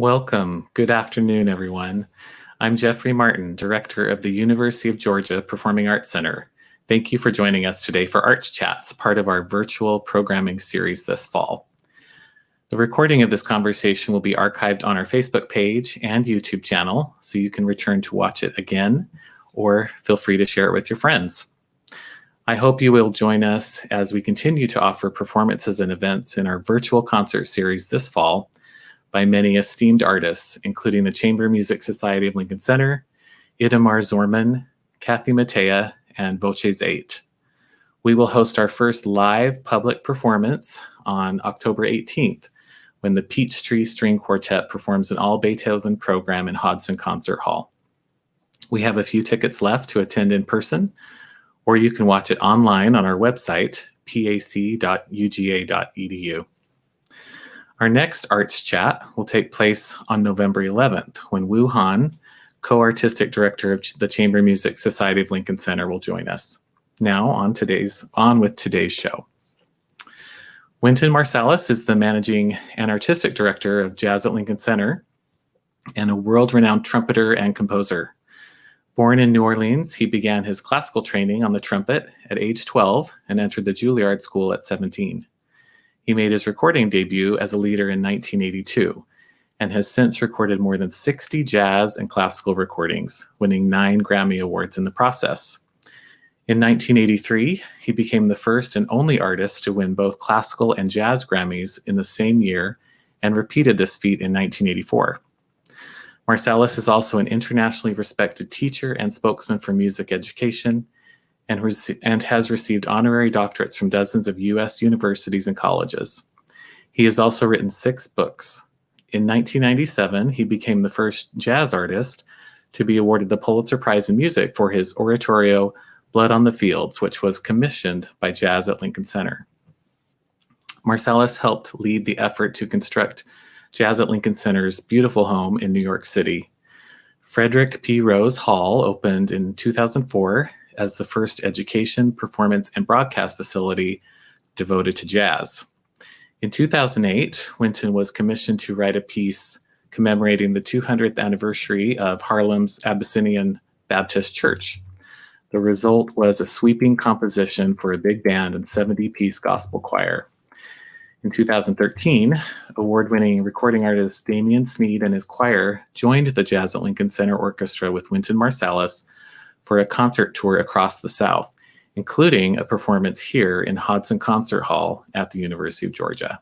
Welcome. Good afternoon, everyone. I'm Jeffrey Martin, Director of the University of Georgia Performing Arts Center. Thank you for joining us today for Arts Chats, part of our virtual programming series this fall. The recording of this conversation will be archived on our Facebook page and YouTube channel, so you can return to watch it again, or feel free to share it with your friends. I hope you will join us as we continue to offer performances and events in our virtual concert series this fall by many esteemed artists, including the Chamber Music Society of Lincoln Center, Itamar Zorman, Kathy Matea, and Voces 8. We will host our first live public performance on October 18th, when the Peachtree String Quartet performs an all-Beethoven program in Hodson Concert Hall. We have a few tickets left to attend in person, or you can watch it online on our website, pac.uga.edu. Our next Arts Chat will take place on November 11th, when Wu Han, co-artistic director of the Chamber Music Society of Lincoln Center, will join us. Now on with today's show. Wynton Marsalis is the managing and artistic director of Jazz at Lincoln Center and a world-renowned trumpeter and composer. Born in New Orleans, he began his classical training on the trumpet at age 12 and entered the Juilliard School at 17. He made his recording debut as a leader in 1982 and has since recorded more than 60 jazz and classical recordings, winning 9 Grammy Awards in the process. In 1983, he became the first and only artist to win both classical and jazz Grammys in the same year and repeated this feat in 1984. Marsalis is also an internationally respected teacher and spokesman for music education and has received honorary doctorates from dozens of U.S. universities and colleges. He has also written 6 books. In 1997, he became the first jazz artist to be awarded the Pulitzer Prize in Music for his oratorio, Blood on the Fields, which was commissioned by Jazz at Lincoln Center. Marsalis helped lead the effort to construct Jazz at Lincoln Center's beautiful home in New York City. Frederick P. Rose Hall opened in 2004 as the first education, performance, and broadcast facility devoted to jazz. In 2008, Wynton was commissioned to write a piece commemorating the 200th anniversary of Harlem's Abyssinian Baptist Church. The result was a sweeping composition for a big band and 70-piece gospel choir. In 2013, award-winning recording artist Damian Sneed and his choir joined the Jazz at Lincoln Center Orchestra with Wynton Marsalis for a concert tour across the South, including a performance here in Hodson Concert Hall at the University of Georgia.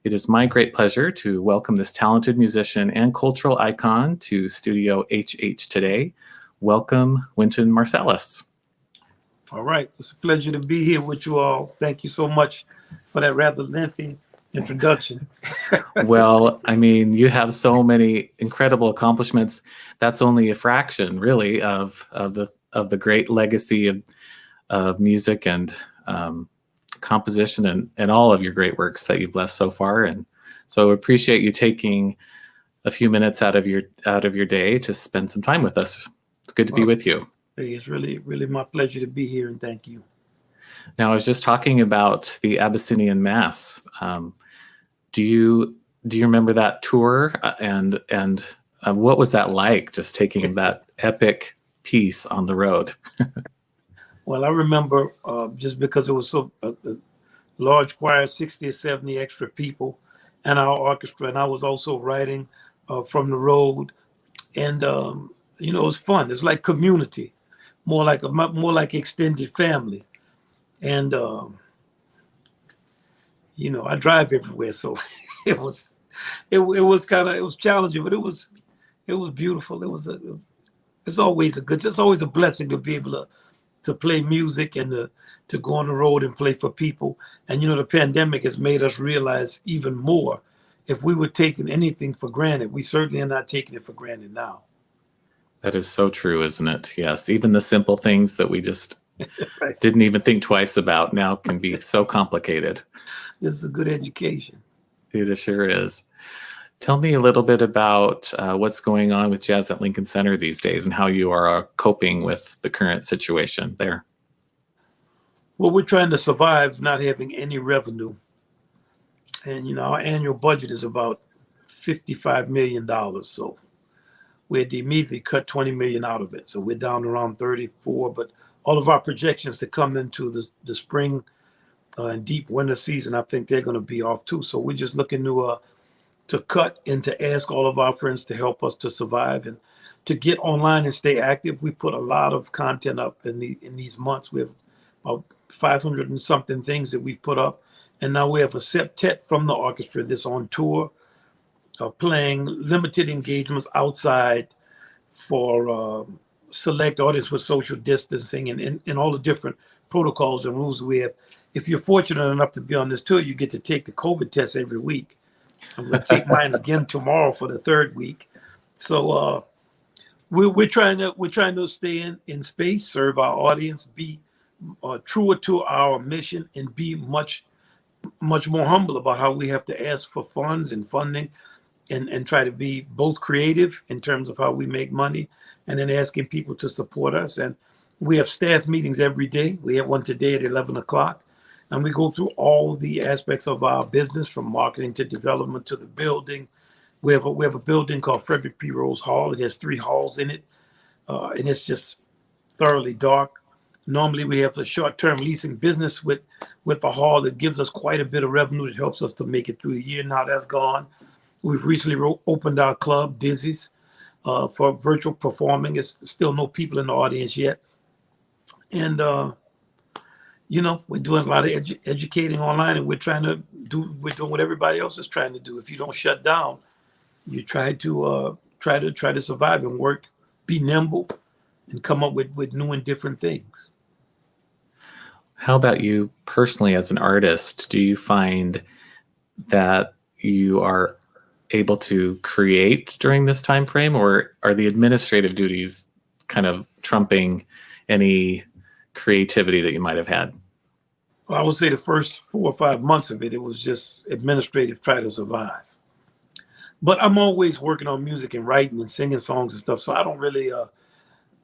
It is my great pleasure to welcome this talented musician and cultural icon to Studio HH today. Welcome, Wynton Marsalis. All right, it's a pleasure to be here with you all. Thank you so much for that rather lengthy introduction. Well, I mean, you have so many incredible accomplishments. That's only a fraction, really, of the great legacy of music and composition and all of your great works that you've left so far. And so I appreciate you taking a few minutes out of your day to spend some time with us. It's good to be with you. It's really, really my pleasure to be here, and thank you. Now, I was just talking about the Abyssinian Mass. Do you remember that tour? And what was that like, just taking that epic piece on the road? Well, I remember just because it was so a large choir, 60 or 70 extra people, and our orchestra, and I was also writing from the road, and it was fun. It's like community, more like extended family, and I drive everywhere, so it was challenging, but it was beautiful. It's always a blessing to be able to play music and to go on the road and play for people. And the pandemic has made us realize even more, if we were taking anything for granted, we certainly are not taking it for granted now. That is so true, isn't it? Yes, even the simple things that we just Right. didn't even think twice about now can be so complicated. This is a good education. It sure is. Tell me a little bit about what's going on with Jazz at Lincoln Center these days and how you are coping with the current situation there. Well, we're trying to survive not having any revenue. And, our annual budget is about $55 million. So we had to immediately cut 20 million out of it. So we're down around 34, but all of our projections to come into the spring and deep winter season, I think they're going to be off too. So we're just looking to cut and to ask all of our friends to help us to survive and to get online and stay active. We put a lot of content up in these months. We have about 500 and something things that we've put up. And now we have a septet from the orchestra that's on tour, playing limited engagements outside for select audience with social distancing and all the different protocols and rules we have. If you're fortunate enough to be on this tour, you get to take the COVID test every week. I'm going to take mine again tomorrow for the third week. So we're trying to stay in space, serve our audience, be truer to our mission, and be much more humble about how we have to ask for funds and funding and try to be both creative in terms of how we make money and then asking people to support us. And we have staff meetings every day. We have one today at 11 o'clock. And we go through all the aspects of our business, from marketing to development to the building. We have a building called Frederick P. Rose Hall. It has 3 halls in it, and it's just thoroughly dark. Normally, we have a short-term leasing business with a hall that gives us quite a bit of revenue that helps us to make it through the year. Now that's gone. We've recently opened our club, Dizzy's, for virtual performing. It's still no people in the audience yet. And, we're doing a lot of educating online, and we're doing what everybody else is trying to do. If you don't shut down, you try to survive and work, be nimble, and come up with new and different things. How about you personally as an artist? Do you find that you are able to create during this time frame, or are the administrative duties kind of trumping any creativity that you might have had? Well, I would say the first 4 or 5 months of it was just administrative, try to survive. But I'm always working on music and writing and singing songs and stuff, so I don't really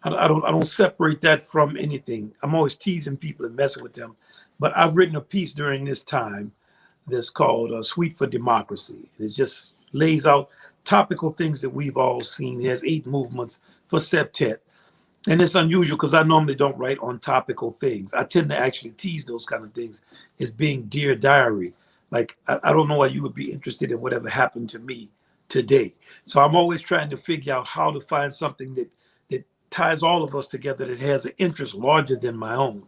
I don't separate that from anything. I'm always teasing people and messing with them. But I've written a piece during this time that's called Suite for Democracy. It just lays out topical things that we've all seen. It has 8 movements for septet. And it's unusual because I normally don't write on topical things. I tend to actually tease those kind of things as being Dear Diary. Like, I don't know why you would be interested in whatever happened to me today. So I'm always trying to figure out how to find something that ties all of us together, that has an interest larger than my own.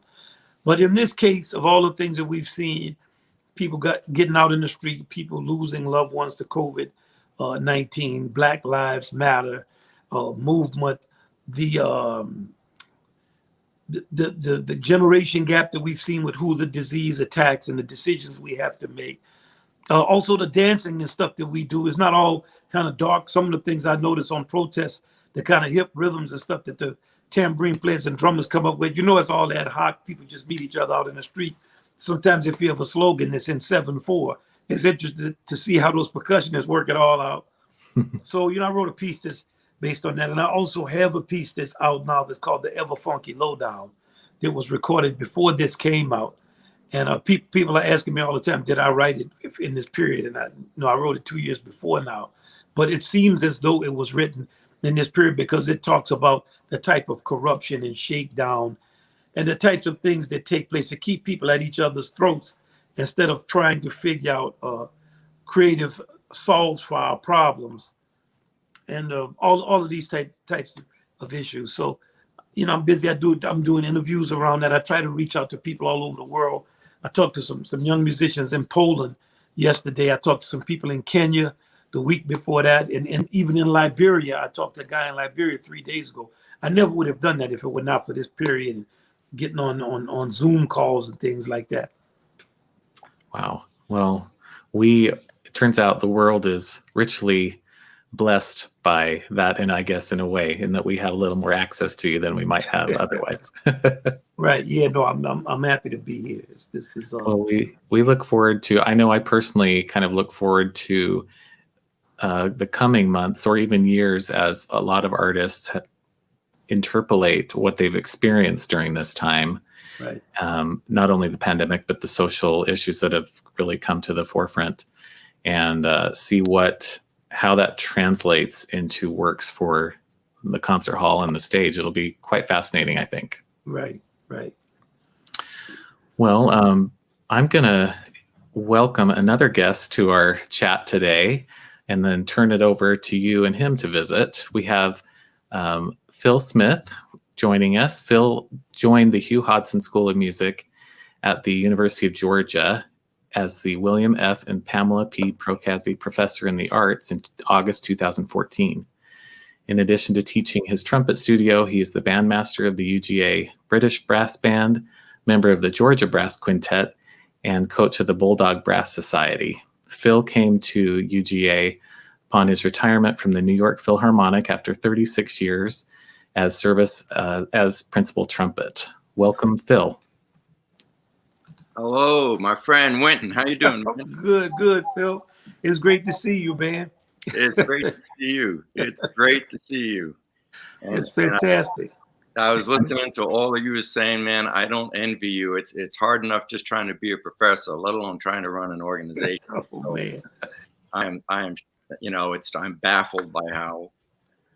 But in this case, of all the things that we've seen, people getting out in the street, people losing loved ones to COVID-19, Black Lives Matter movement, the generation gap that we've seen with who the disease attacks and the decisions we have to make. Also, the dancing and stuff that we do is not all kind of dark. Some of the things I notice on protests, the kind of hip rhythms and stuff that the tambourine players and drummers come up with, it's all ad hoc. People just meet each other out in the street. Sometimes if you have a slogan that's in 7/4, it's interesting to see how those percussionists work it all out. So, I wrote a piece that's based on that. And I also have a piece that's out now that's called the Ever Funky Lowdown that was recorded before this came out. And people are asking me all the time, did I write it in this period? And I wrote it 2 years before now. But it seems as though it was written in this period because it talks about the type of corruption and shakedown and the types of things that take place to keep people at each other's throats instead of trying to figure out creative solves for our problems and all of these types of issues. So, I'm busy. I'm doing interviews around that. I try to reach out to people all over the world. I talked to some young musicians in Poland yesterday. I talked to some people in Kenya the week before that, and even in Liberia. I talked to a guy in Liberia 3 days ago. I never would have done that if it were not for this period and getting on Zoom calls and things like that. Wow. Well, it turns out the world is richly blessed by that, and I guess in a way, in that we have a little more access to you than we might have otherwise. Right. Yeah. No, I'm happy to be here. This is. Well, we look forward to. I know I personally kind of look forward to the coming months or even years as a lot of artists interpolate what they've experienced during this time. Right. Not only the pandemic, but the social issues that have really come to the forefront, and see what how that translates into works for the concert hall and the stage. It'll be quite fascinating, I think. Right. Well, I'm going to welcome another guest to our chat today and then turn it over to you and him to visit. We have Phil Smith joining us. Phil joined the Hugh Hodson School of Music at the University of Georgia as the William F. and Pamela P. Procasi Professor in the Arts in August 2014. In addition to teaching his trumpet studio, he is the bandmaster of the UGA British Brass Band, member of the Georgia Brass Quintet, and coach of the Bulldog Brass Society. Phil came to UGA upon his retirement from the New York Philharmonic after 36 years as service as principal trumpet. Welcome, Phil. Hello, my friend Wynton. How you doing? Good, Phil. It's great to see you, man. It's great to see you. It's great to see you. It's fantastic. I was listening to all of you was saying, man, I don't envy you. It's hard enough just trying to be a professor, let alone trying to run an organization. Man. I'm I'm baffled by how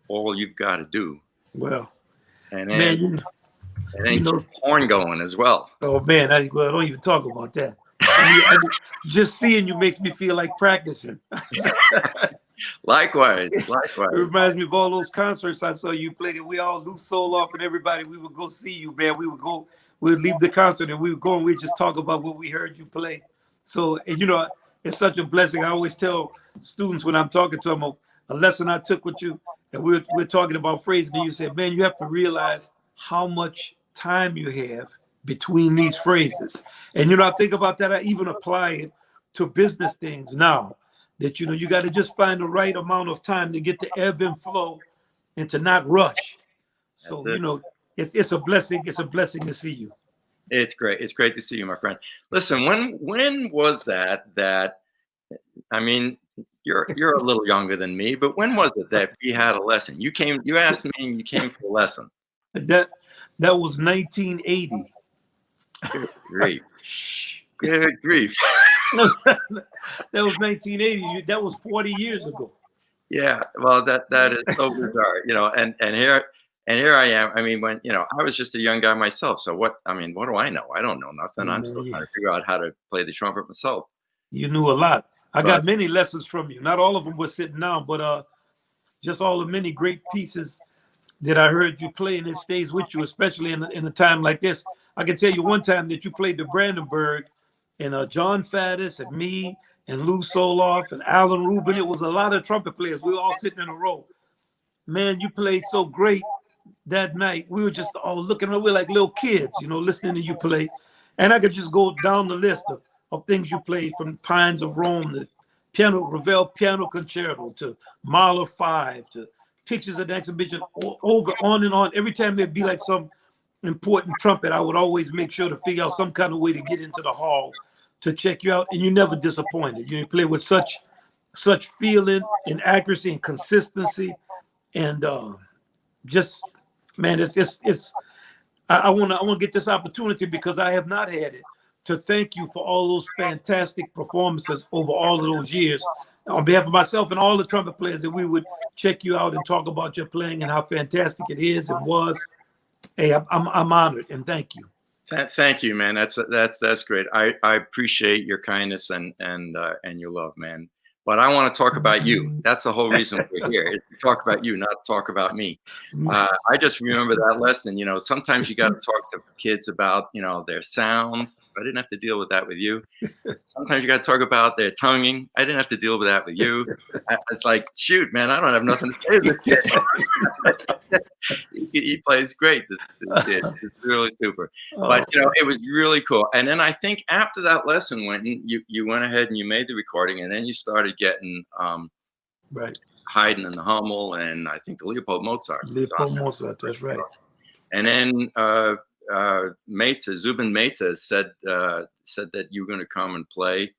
all you've got to do. Well, and then keep the horn going as well. Oh man, don't even talk about that. Just seeing you makes me feel like practicing. Likewise. It reminds me of all those concerts I saw you play. We all Lou Soloff and everybody. We would go see you, man. We'd leave the concert and we would go and we'd just talk about what we heard you play. So, and it's such a blessing. I always tell students when I'm talking to them a lesson I took with you, and we're talking about phrasing, and you said, man, you have to realize how much time you have between these phrases. And I think about that. I even apply it to business things now. That you got to just find the right amount of time to get the ebb and flow, and to not rush. So it's a blessing. It's a blessing to see you. It's great. It's great to see you, my friend. Listen, when was that? I mean, you're a little younger than me, but when was it that we had a lesson? You asked me, and you came for a lesson. That was 1980. Good grief. Good grief. That was 1980. That was 40 years ago. Yeah, well, that is so bizarre, and here I am. I mean, when I was just a young guy myself. So what do I know? I don't know nothing. I'm still trying to figure out how to play the trumpet myself. You knew a lot. I got many lessons from you. Not all of them were sitting down, but just all the many great pieces that I heard you play, and it stays with you, especially in a time like this. I can tell you one time that you played the Brandenburg, and John Faddis and me and Lou Soloff and Alan Rubin. It was a lot of trumpet players. We were all sitting in a row. Man, you played so great that night. We were just all looking around. We were like little kids, listening to you play. And I could just go down the list of things you played, from Pines of Rome to Ravel Piano Concerto to Mahler 5 to Pictures of the Exhibition, on and on. Every time there'd be like some important trumpet, I would always make sure to figure out some kind of way to get into the hall to check you out, and you never disappointed. You play with such feeling and accuracy and consistency, and just man, I want to get this opportunity, because I have not had it, to thank you for all those fantastic performances over all of those years. On behalf of myself and all the trumpet players, that we would check you out and talk about your playing and how fantastic it is and was. Hey, I'm honored, and thank you. Thank you, man. That's great. I appreciate your kindness and your love, man. But I want to talk about you. That's the whole reason we're here, is to talk about you, not talk about me. I just remember that lesson. Sometimes you got to talk to kids about their sound. I didn't have to deal with that with you. Sometimes you got to talk about their tonguing. I didn't have to deal with that with you. It's like, shoot, man, I don't have nothing to say to this kid. He plays great. This kid is really super. But it was really cool. And then I think after that lesson, you went ahead and you made the recording, and then you started getting Haydn and the Hummel, and I think the Leopold Mozart. That's right. And then Zubin Mehta said that you were going to come and play.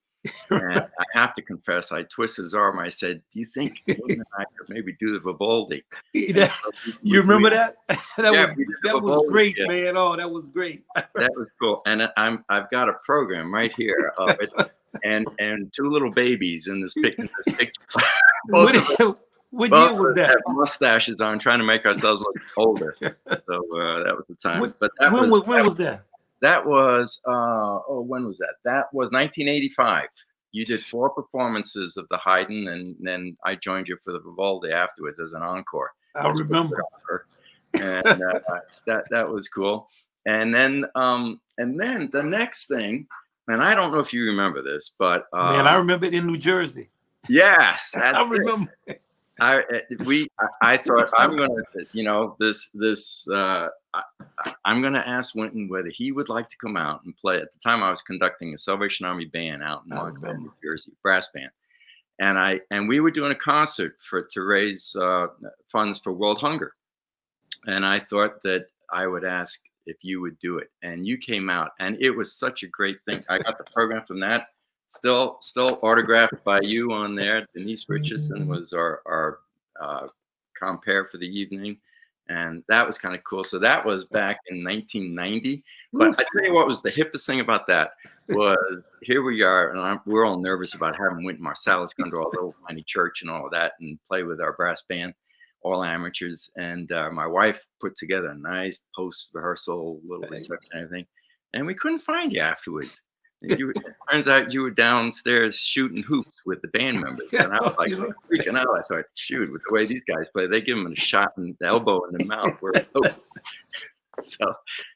And I have to confess, I twisted his arm. I said, "Do you think I could maybe do the Vivaldi?" You remember that? That was great, man. Oh, that was great. That was cool. And I've got a program right here of it. and two little babies in this picture. What year was that? Have mustaches on, trying to make ourselves look older. So that was the time. But that when was that? That was when was that? That was 1985. You did 4 performances of the Haydn, and then I joined you for the Vivaldi afterwards as an encore. I remember. And that was cool. And then the next thing, and I don't know if you remember this, but man, I remember it in New Jersey. Yes, I remember. I thought I'm gonna, I'm gonna ask Wynton whether he would like to come out and play. At the time, I was conducting a Salvation Army band out in Montclair, New Jersey, brass band, and we were doing a concert to raise funds for World Hunger, and I thought that I would ask if you would do it, and you came out, and it was such a great thing. I got the program from that. Still autographed by you on there. Denise Richardson was our compere for the evening, and that was kind of cool. So that was back in 1990. But I tell you what was the hippest thing about that was here we are, and we're all nervous about having Wynton Marsalis come to our little tiny church and all of that and play with our brass band, all amateurs. And my wife put together a nice post rehearsal, little reception, and everything, and we couldn't find you afterwards. It turns out you were downstairs shooting hoops with the band members, and I was like freaking out. I thought, shoot, with the way these guys play, they give them a shot in the elbow in the mouth where it hoops. So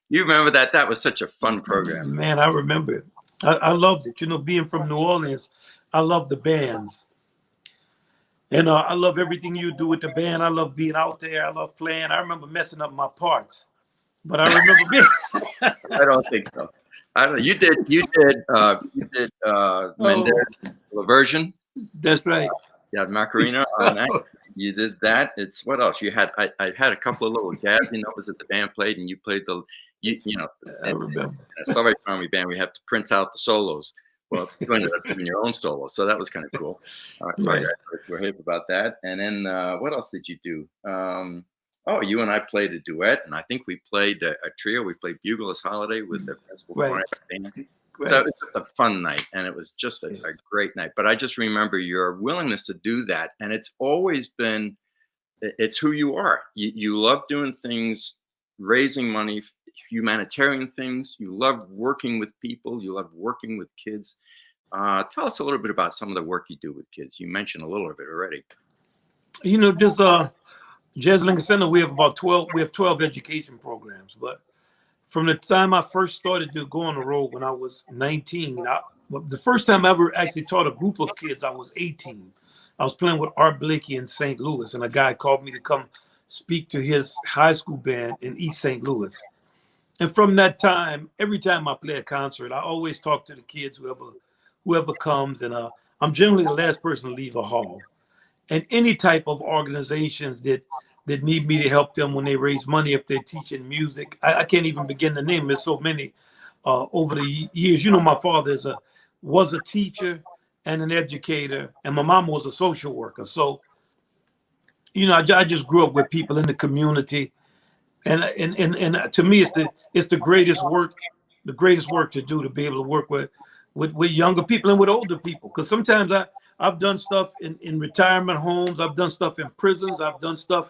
you remember that? That was such a fun program. Man, I remember it. I loved it. Being from New Orleans, I love the bands, and I love everything you do with the band. I love being out there. I love playing. I remember messing up my parts, but I remember being. I don't think so. I don't know. You did Mendes version. That's right. You had Macarena on that. You did that. It's what else? You had I had a couple of little jazzy numbers that the band played, and you played I remember. In a Salvation Army band, we have to print out the solos. Well, you ended up doing your own solo, so that was kind of cool. Right. We're hip about that. And then what else did you do? You and I played a duet, and I think we played a trio. We played Bugler's Holiday with the Principal Choir band. So it was just a fun night, and it was just a great night. But I just remember your willingness to do that, and it's always been, it's who you are. You love doing things, raising money, humanitarian things. You love working with people. You love working with kids. Tell us a little bit about some of the work you do with kids. You mentioned a little of it already. Just Jazz Lincoln Center, we have 12 education programs. But from the time I first started to go on the road when I was 19, the first time I ever actually taught a group of kids, I was 18. I was playing with Art Blakey in St. Louis, and a guy called me to come speak to his high school band in East St. Louis. And from that time, every time I play a concert, I always talk to the kids, whoever comes, and I'm generally the last person to leave a hall. And any type of organizations that need me to help them when they raise money, if they're teaching music, I can't even begin to name. There's so many over the years. My father was a teacher and an educator, and my mom was a social worker. So, I just grew up with people in the community, and to me, it's the greatest work to do, to be able to work with younger people and with older people. Because sometimes I've done stuff in retirement homes. I've done stuff in prisons. I've done stuff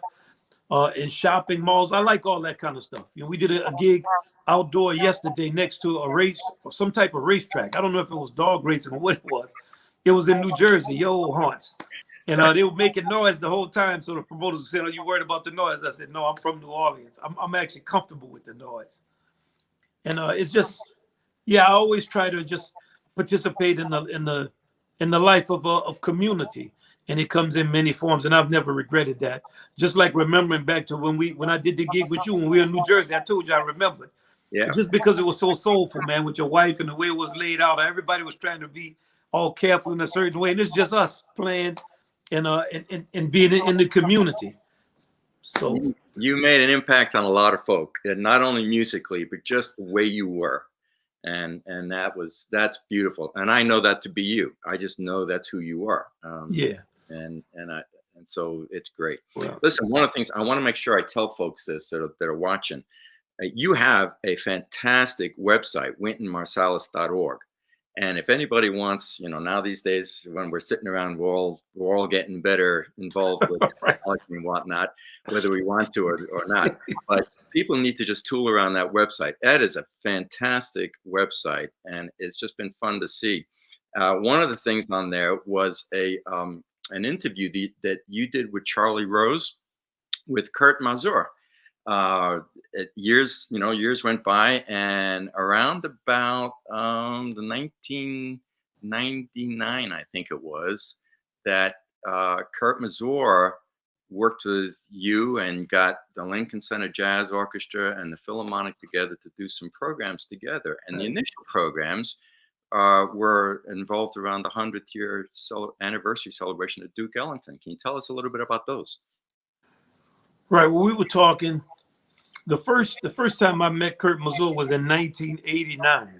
in shopping malls. I like all that kind of stuff. We did a gig outdoor yesterday next to a race, some type of racetrack. I don't know if it was dog racing or what it was. It was in New Jersey, your old haunts. And they were making noise the whole time. So the promoters said, "Are you worried about the noise?" I said, "No, I'm from New Orleans. I'm actually comfortable with the noise." And it's just, I always try to just participate in the life of community, and it comes in many forms, and I've never regretted that. Just like remembering back to when I did the gig with you when we were in New Jersey, I told you I remembered. Yeah. Just because it was so soulful, man, with your wife and the way it was laid out. Everybody was trying to be all careful in a certain way, and it's just us playing and being in the community. So you made an impact on a lot of folk, and not only musically, but just the way you were. And that's beautiful, and I know that to be you. I just know that's who you are. And so it's great. Wow. Listen, one of the things I want to make sure I tell folks this that are watching, you have a fantastic website, WyntonMarsalis.org, And if anybody wants, now these days when we're sitting around, we're all getting better involved with technology and whatnot, whether we want to or not. But people need to just tool around that website. That is a fantastic website, and it's just been fun to see. One of the things on there was an interview that you did with Charlie Rose with Kurt Masur. Years went by, and around about the 1999, I think it was, that Kurt Masur worked with you and got the Lincoln Center Jazz Orchestra and the Philharmonic together to do some programs together. And the initial programs were involved around the 100th year anniversary celebration of Duke Ellington. Can you tell us a little bit about those? Right. Well, we were talking. The first time I met Kurt Masur was in 1989,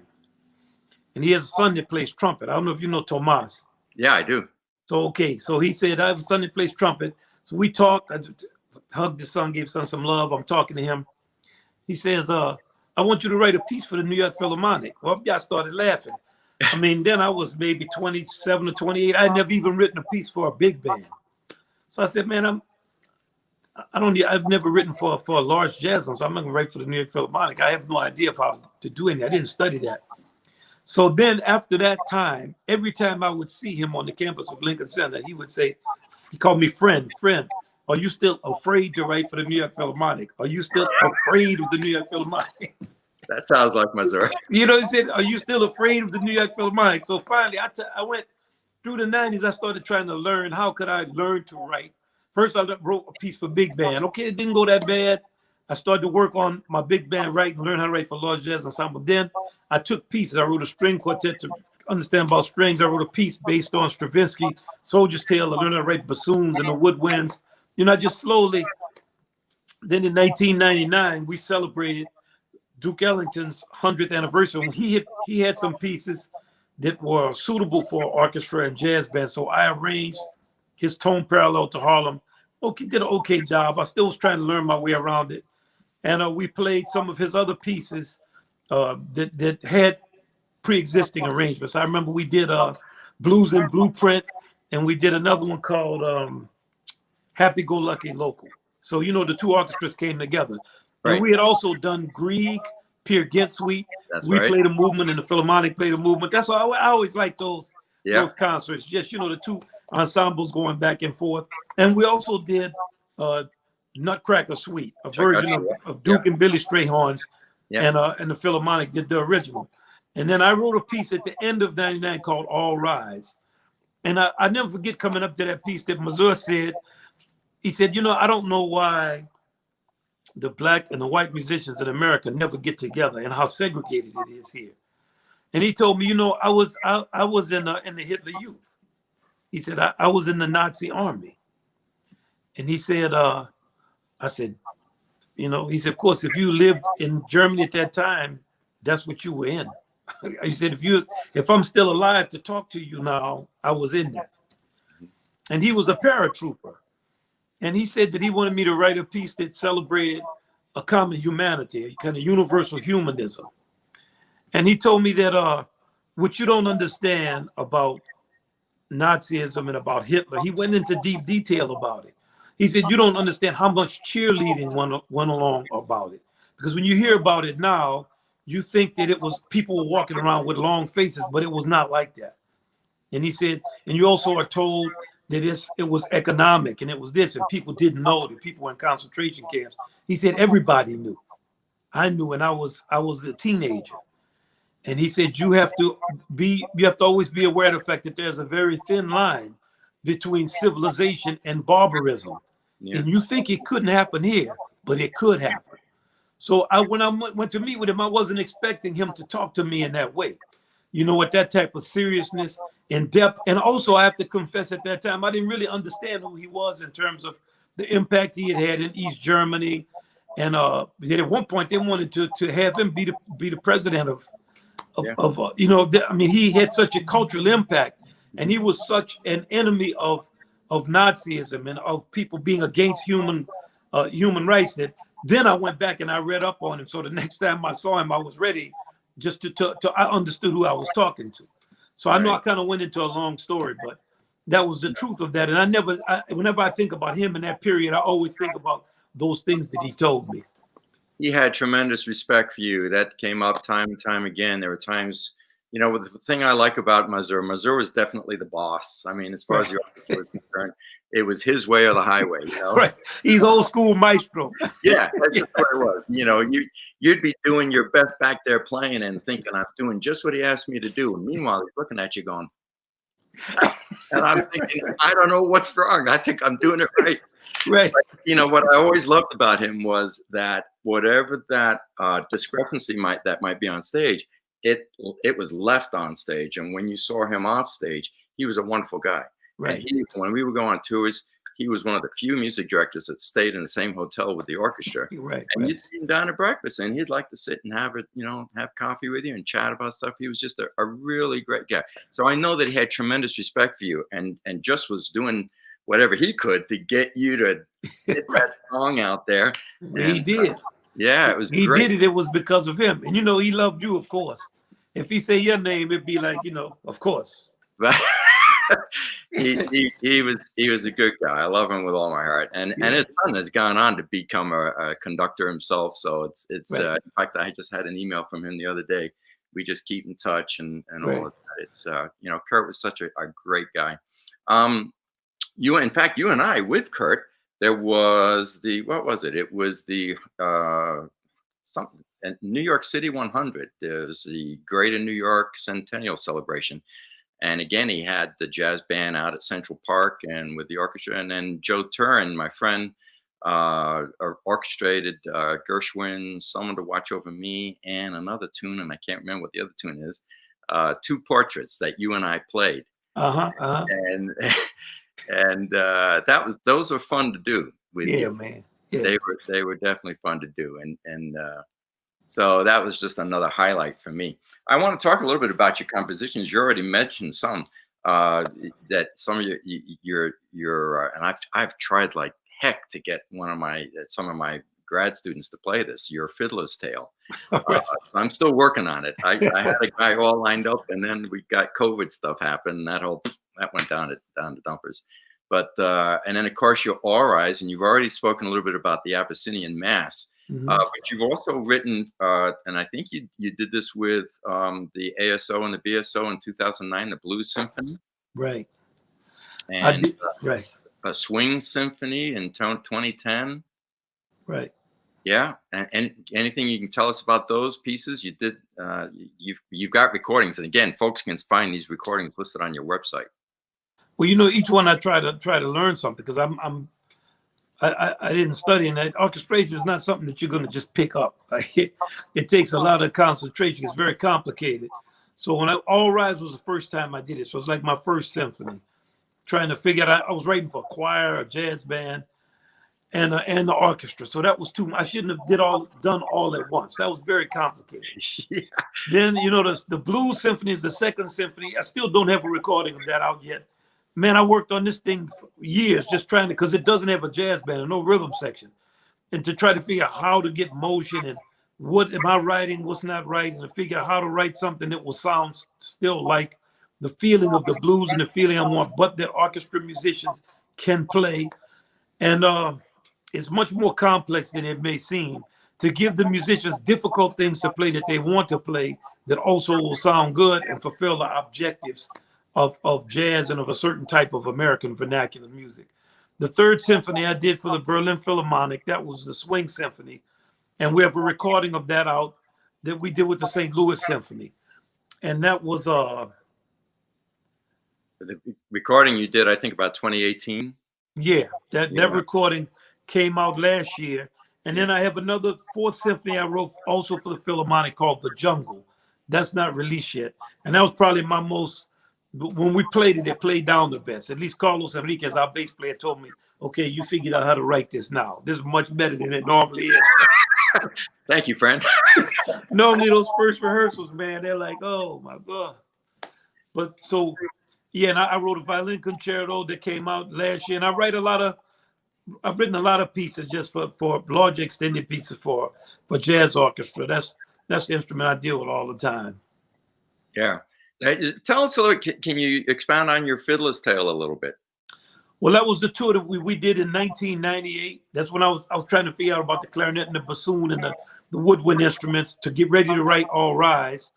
and he has a son that plays trumpet. I don't know if you know Tomas. Yeah, I do. So so he said, I have a son that plays trumpet. So we talked. I hugged the son, gave son some love. I'm talking to him. He says, I want you to write a piece for the New York Philharmonic. Well, I started laughing. I mean, then I was maybe 27 or 28. I had never even written a piece for a big band. So I said, man, I've never written for a large jazz ensemble, so I'm not gonna write for the New York Philharmonic. I have no idea of how to do anything. I didn't study that. So then after that time, every time I would see him on the campus of Lincoln Center, he would say, he called me friend, are you still afraid to write for the New York Philharmonic? Are you still afraid of the New York Philharmonic? That sounds like Masur. He said, are you still afraid of the New York Philharmonic? So finally, I went through the 90s, I started trying to learn, how could I learn to write? First, I wrote a piece for big band. Okay, it didn't go that bad. I started to work on my big band writing, learn how to write for large jazz ensemble. Then I took pieces. I wrote a string quartet to understand about strings. I wrote a piece based on Stravinsky, Soldier's Tale. I learned how to write bassoons and the woodwinds. Just slowly. Then in 1999, we celebrated Duke Ellington's 100th anniversary. He had some pieces that were suitable for orchestra and jazz band. So I arranged his tone parallel to Harlem. Did an okay job. I still was trying to learn my way around it. And we played some of his other pieces that had pre-existing arrangements. I remember we did Blues and Blueprint, and we did another one called Happy Go Lucky Local. So, the two orchestras came together. Right. And we had also done Grieg, Peer Gynt Suite. We played a movement, and the Philharmonic played a movement. That's why I always like those concerts. Just, the two ensembles going back and forth. And we also did Nutcracker Suite, a version of Duke and Billy Strayhorns, and the Philharmonic did the original. And then I wrote a piece at the end of 99 called All Rise. And I never forget coming up to that piece that Masur said. He said, I don't know why the black and the white musicians in America never get together and how segregated it is here. And he told me, I was in the Hitler Youth. He said, I was in the Nazi army. And he said, I said, he said, of course, if you lived in Germany at that time, that's what you were in. He said, if I'm still alive to talk to you now, I was in that. And he was a paratrooper. And he said that he wanted me to write a piece that celebrated a common humanity, a kind of universal humanism. And he told me that what you don't understand about Nazism and about Hitler, he went into deep detail about it. He said, you don't understand how much cheerleading went along about it. Because when you hear about it now, you think that it was people were walking around with long faces, but it was not like that. And he said, and you also are told that it was economic and it was this, and people didn't know that people were in concentration camps. He said, everybody knew. I knew, and I was a teenager. And he said, you have to always be aware of the fact that there's a very thin line between civilization and barbarism. Yeah. And you think it couldn't happen here, but it could happen. So when I went to meet with him, I wasn't expecting him to talk to me in that way. With that type of seriousness and depth. And also, I have to confess, at that time, I didn't really understand who he was in terms of the impact he had in East Germany. And at one point, they wanted to have him be the president of he had such a cultural impact, and he was such an enemy of Nazism and of people being against human rights that then I went back and I read up on him. So the next time I saw him, I was ready just I understood who I was talking to. So I know I kind of went into a long story, but that was the truth of that. And whenever I think about him in that period, I always think about those things that he told me. He had tremendous respect for you. That came up time and time again. There were times, you know, the thing I like about Masur was definitely the boss. I mean, as far as the orchestra was concerned, it was his way or the highway, you know? Right. He's old school maestro. Yeah, that's just what it was. You know, you'd be doing your best back there playing and thinking, I'm doing just what he asked me to do. And meanwhile, he's looking at you going, and I'm thinking, I don't know what's wrong. I think I'm doing it right. Right. But, you know, what I always loved about him was that whatever that discrepancy might be on stage, it was left on stage. And when you saw him off stage, he was a wonderful guy. Right. And when we were going on tours, he was one of the few music directors that stayed in the same hotel with the orchestra. Right. And you'd see him down at breakfast, and he'd like to sit and have coffee with you and chat about stuff. He was just a really great guy. So I know that he had tremendous respect for you, and just was doing whatever he could to get you to get that song out there. And he did. Yeah, it was He great. did it. It was because of him. And, you know, he loved you, of course. If he say your name, it'd be like, you know, of course. he was a good guy. I love him with all my heart. And his son has gone on to become a conductor himself. So it's right. In fact, I just had an email from him the other day. We just keep in touch and right. all of that. It's you know, Kurt was such a great guy. In fact, you and I with Kurt, there was what was it? It was the something New York City 100. There's the Greater New York Centennial Celebration. And again, he had the jazz band out at Central Park and with the orchestra. And then Joe Turin, my friend, orchestrated Gershwin's Someone to Watch Over Me and another tune, and I can't remember what the other tune is, Two Portraits that you and I played. And those were fun to do with you. Man. Yeah. They were definitely fun to do. And so that was just another highlight for me. I want to talk a little bit about your compositions. You already mentioned some that some of your and I've tried like heck to get some of my grad students to play this. Your Fiddler's Tale. I'm still working on it. I had a guy all lined up, and then we got COVID stuff happen. And that went down to dumpers. But and then of course your Aurais, and you've already spoken a little bit about the Abyssinian Mass. Mm-hmm. But you've also written, and I think you did this with the ASO and the BSO in 2009, the Blues Symphony. Right. And I did, right. A Swing Symphony in 2010. Right. Yeah. And anything you can tell us about those pieces? You did. You've got recordings, and again, folks can find these recordings listed on your website. Well, you know, each one I try to learn something, because I didn't study, and that orchestration is not something that you're going to just pick up. It takes a lot of concentration. It's very complicated. So when All Rise was the first time I did it, so it's like my first symphony. Trying to figure out, I was writing for a choir, a jazz band, and the orchestra. So that was too much. I shouldn't have done all at once. That was very complicated. Yeah. Then, you know, the Blues Symphony is the second symphony. I still don't have a recording of that out yet. Man, I worked on this thing for years just trying to, because it doesn't have a jazz band and no rhythm section. And to try to figure out how to get motion and what am I writing, what's not right, and to figure out how to write something that will sound still like the feeling of the blues and the feeling I want, but that orchestra musicians can play. And it's much more complex than it may seem, to give the musicians difficult things to play that they want to play that also will sound good and fulfill the objectives of jazz and of a certain type of American vernacular music. The third symphony I did for the Berlin Philharmonic, that was the Swing Symphony. And we have a recording of that out that we did with the St. Louis Symphony. And that was the recording you did, I think, about 2018. Yeah, that recording came out last year. And then I have another fourth symphony I wrote also for the Philharmonic called The Jungle. That's not released yet. And that was probably my most, when we played it played down the best. At least Carlos Enriquez, our bass player, told me, okay, you figured out how to write this now. This is much better than it normally is. Thank you, friend. Normally those first rehearsals, man, they're like, oh my God. But so, yeah, and I wrote a violin concerto that came out last year. And I've written a lot of pieces just for large extended pieces for jazz orchestra. That's the instrument I deal with all the time. Yeah. Tell us a little. Can you expound on your Fiddler's Tale a little bit? Well, that was the tour that we did in 1998. That's when I was trying to figure out about the clarinet and the bassoon and the woodwind instruments to get ready to write All Rise,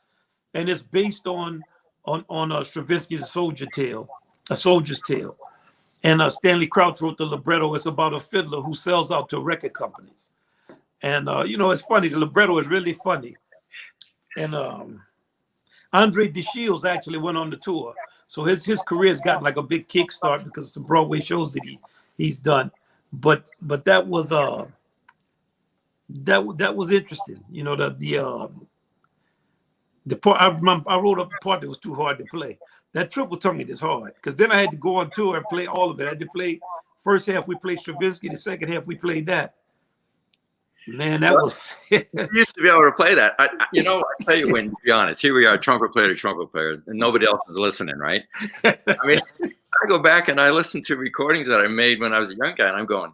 and it's based on Stravinsky's A Soldier's Tale, and Stanley Crouch wrote the libretto. It's about a fiddler who sells out to record companies, and it's funny. The libretto is really funny, and Andre DeShields actually went on the tour. So his career's gotten like a big kickstart because of some Broadway shows that he's done. But that was interesting. The part I wrote up a part that was too hard to play. That triple tonguing is hard because then I had to go on tour and play all of it. I had to play first half we played Stravinsky, the second half we played that. Man, that was. You used to be able to play that. I tell you when, to be honest, here we are, trumpet player to trumpet player, and nobody else is listening, right? I mean, I go back and I listen to recordings that I made when I was a young guy, and I'm going,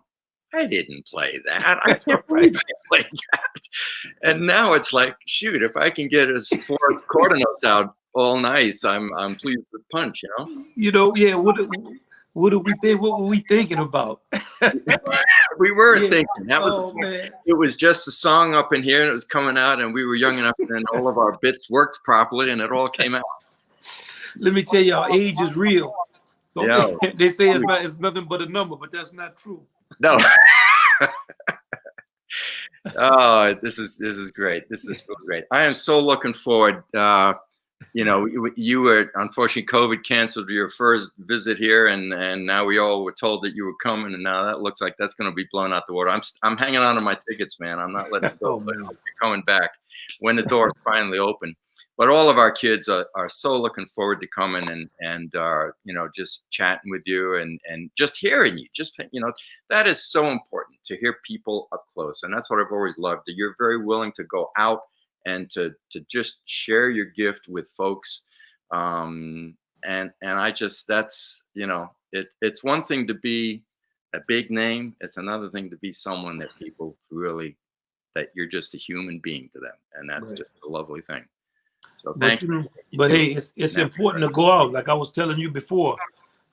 I didn't play that. I can't believe I played that. And now it's like, shoot, if I can get his 4 quarter notes out all nice, I'm pleased with punch, Yeah. What do we think? What were we thinking about? We were thinking that man. It was just a song up in here, and it was coming out, and we were young enough, and all of our bits worked properly, and it all came out. Let me tell you, our age is real. Yeah. They say it's nothing but a number, but that's not true. No. Oh, this is great. This is really great. I am so looking forward. You were, unfortunately, COVID canceled your first visit here, and now we all were told that you were coming, and now that looks like that's going to be blown out the water. I'm hanging on to my tickets, man. I'm not letting go. But you're coming back when the doors finally open. But all of our kids are so looking forward to coming and just chatting with you and just hearing you. That is so important, to hear people up close, and that's what I've always loved. That you're very willing to go out and to just share your gift with folks. And I just, that's, it's one thing to be a big name. It's another thing to be someone that people really, that you're just a human being to them. And that's just a lovely thing. So thank you. But hey, it's important to go out. Like I was telling you before,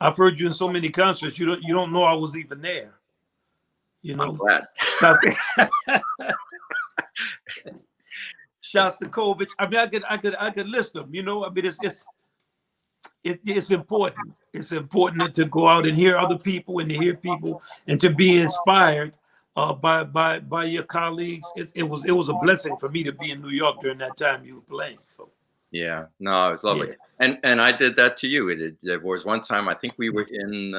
I've heard you in so many concerts. You don't know I was even there. I'm glad. Shostakovich. I mean, I could list them. I mean, it's important. It's important to go out and hear other people and to hear people and to be inspired by your colleagues. It was a blessing for me to be in New York during that time you were playing. So. Yeah, no, it was lovely. Yeah. And I did that to you. There was one time, I think we were in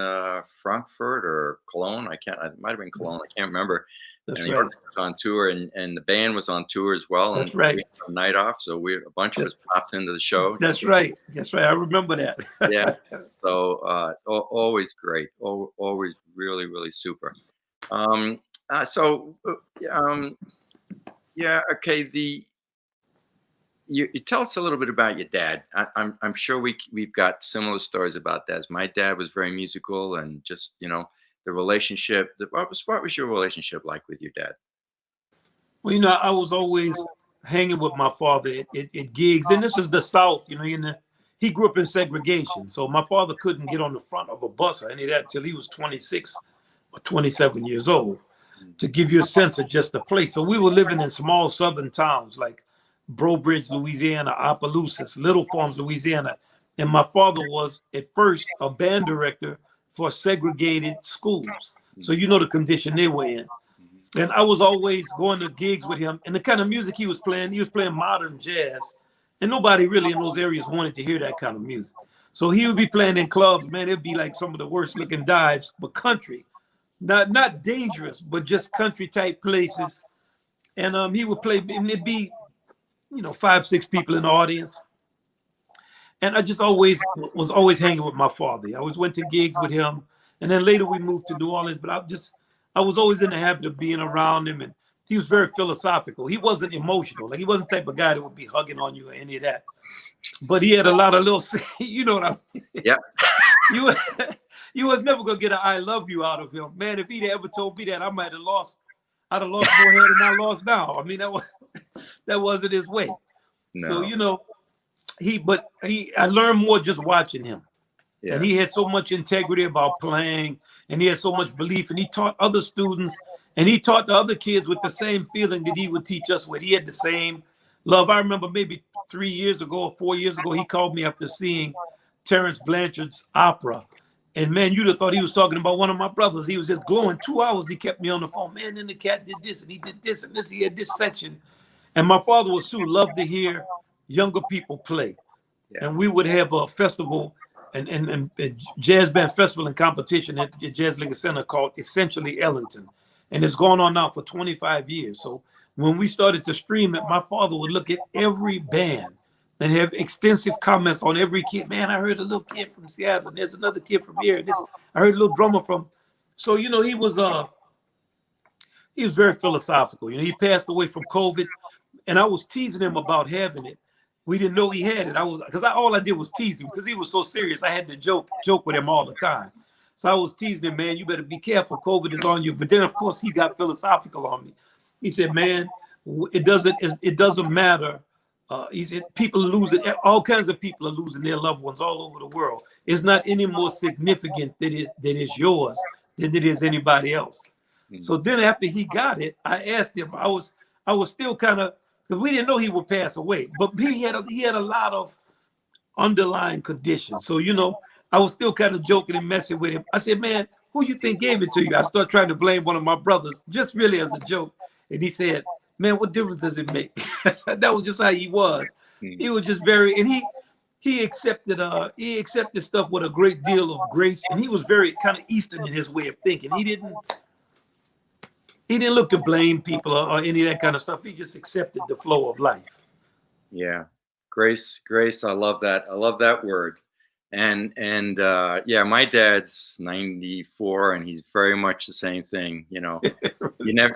Frankfurt or Cologne. It might have been Cologne. I can't remember. That's and right. was on tour, and the band was on tour as well. That's and right. We had a night off, so a bunch of us popped into the show. That's right. That's right. I remember that. Yeah. So always great. Always really, really super. Okay. You tell us a little bit about your dad. I'm sure we've got similar stories about that. My dad was very musical, and just the relationship. What was your relationship like with your dad? Well, I was always hanging with my father at gigs, and this is the South. He grew up in segregation, so my father couldn't get on the front of a bus or any of that till he was 26 or 27 years old. To give you a sense of just the place. So we were living in small southern towns like Brobridge, Louisiana, Opelousas, Little Farms, Louisiana. And my father was at first a band director for segregated schools. So the condition they were in. And I was always going to gigs with him. And the kind of music he was playing modern jazz. And nobody really in those areas wanted to hear that kind of music. So he would be playing in clubs, man, it'd be like some of the worst looking dives, but country. Not dangerous, but just country type places. And he would play, and it'd be 5, 6 people in the audience. And I just was always hanging with my father. I always went to gigs with him. And then later we moved to New Orleans, but I was always in the habit of being around him. And he was very philosophical. He wasn't emotional. Like he wasn't the type of guy that would be hugging on you or any of that. But he had a lot of little, you know what I mean? Yeah. You was never gonna get an "I love you" out of him, man. If he'd ever told me that, I'd have lost more hair than I lost now. I mean, that wasn't his way. No. So I learned more just watching him. Yeah. And he had so much integrity about playing, and he had so much belief, and he taught other students, and he taught the other kids with the same feeling that he would teach us with. He had the same love. I remember maybe 3 years ago or 4 years ago, he called me after seeing Terence Blanchard's opera. And man, you'd have thought he was talking about one of my brothers. He was just glowing. 2 hours he kept me on the phone. Man, then the cat did this, and he did this, and this, he had this section. And my father was too, loved to hear younger people play. Yeah. And we would have a festival and a jazz band festival and competition at the Jazz Lincoln Center called Essentially Ellington. And it's gone on now for 25 years. So when we started to stream it, my father would look at every band and have extensive comments on every kid. Man, I heard a little kid from Seattle, and there's another kid from here. I heard a little drummer from. So, you know, he was very philosophical. You know, he passed away from COVID, and I was teasing him about having it. We didn't know he had it. All I did was tease him because he was so serious. I had to joke with him all the time. So I was teasing him, man, you better be careful. COVID is on you. But then, of course, he got philosophical on me. He said, man, it doesn't matter. He said, people are losing, all kinds of people are losing their loved ones all over the world. It's not any more significant that it's yours than it is anybody else. Mm-hmm. So then after he got it, I asked him, I was still kind of, because we didn't know he would pass away, but he had a lot of underlying conditions. So, you know, I was still kind of joking and messing with him. I said, man, who you think gave it to you? I started trying to blame one of my brothers, just really as a joke. And he said, man, what difference does it make? That was just how he was. He was just very, and he accepted stuff with a great deal of grace. And he was very kind of Eastern in his way of thinking. He didn't look to blame people or any of that kind of stuff. He just accepted the flow of life. Yeah. Grace. I love that. I love that word. And yeah, my dad's 94 and he's very much the same thing. You know,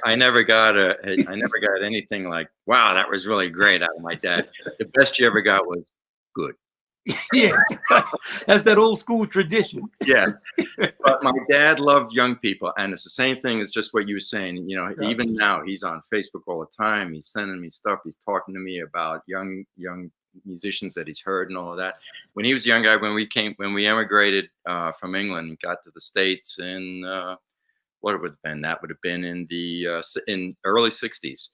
I never got anything like, wow, that was really great out of my dad. The best you ever got was good. Yeah, that's that old school tradition. Yeah, but my dad loved young people, and it's the same thing as just what you were saying. You know, even now he's on Facebook all the time. He's sending me stuff. He's talking to me about young musicians that he's heard and all of that. When he was a young guy, when we emigrated from England and got to the States in what would have been? That would have been in the in early '60s.